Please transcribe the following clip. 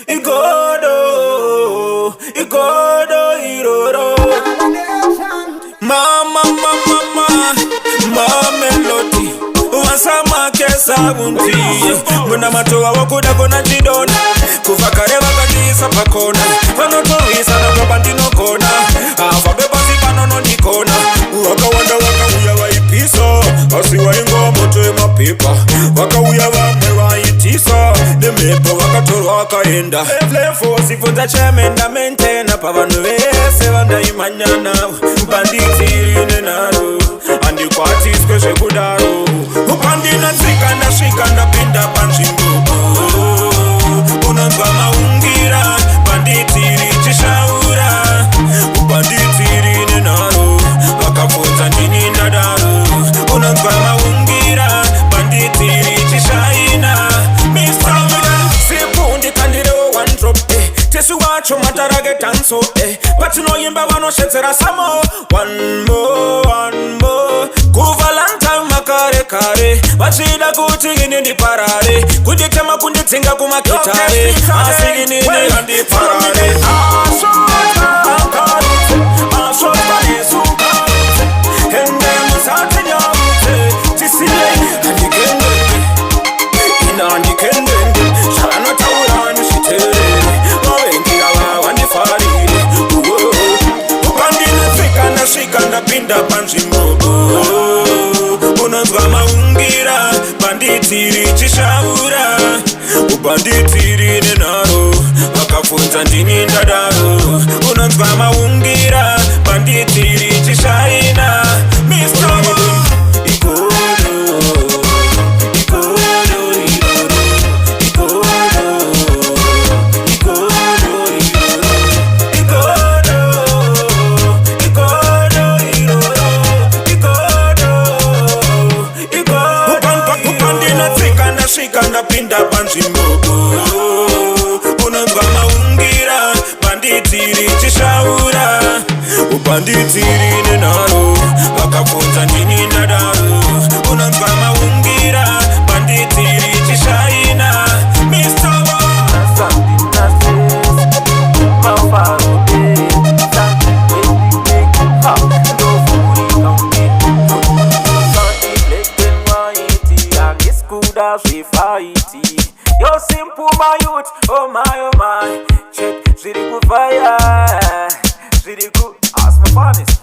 Igodo, iroro. Mama, melody. Wasama kesa bunti. Muna matoa wakuda kona jidona. Kufakare wakajisa pakona. Wanotoisa na kabandi no kona. Afabe basi panono nikona. Waka wanda uya waipiso. Asi waingo moto ema pipa. Waka uya wa itisa. Nemepo wakatoro wakaenda. Flefo sifunza chemenda mentena. Pavanu vese wanda imanyana. Banditi nenaro. Andi kwati skoshe kudaro. Upandina zika na shika na pinda panjingo. Unanzwa maungira. Banditi chishaura. Banditi nenaro. Wakafunza nini nadaro. Unanzwa maungira. Banditi chishaina. Mr. Sipundi kandire one drop. Tesu wacho matarage tanso. Patino yimba wano shetera samo. One more. Kuvalanta makare kare. Wachida kuti gini ndi parare. Kuditema kunditsinga kumakitare. Asigi nini ndi parare. Hende musate nyamute. Tisile andikende. Ina andikende. Shana taurani shitere. Mawengi awa wandifarire. Upandina zika na shika na pinda panjimo. Unanzwa maungira. Banditiri chishaura. Ubanditiri nenaro. Wakafunza ndini ndadaro. Unanzwa maungira. Banditiri chishaina. Mr. Shikanda pinda panjimbo. Unanzwa maungira. Banditiri chishaura. Ubanditiri nenaro. Wakafunza nini nadaro. Unanzwa maungira. Banditiri chishaina. Mr. We fight. Yo simple my youth, oh my. Check, really good fire. Really good, ask my partners.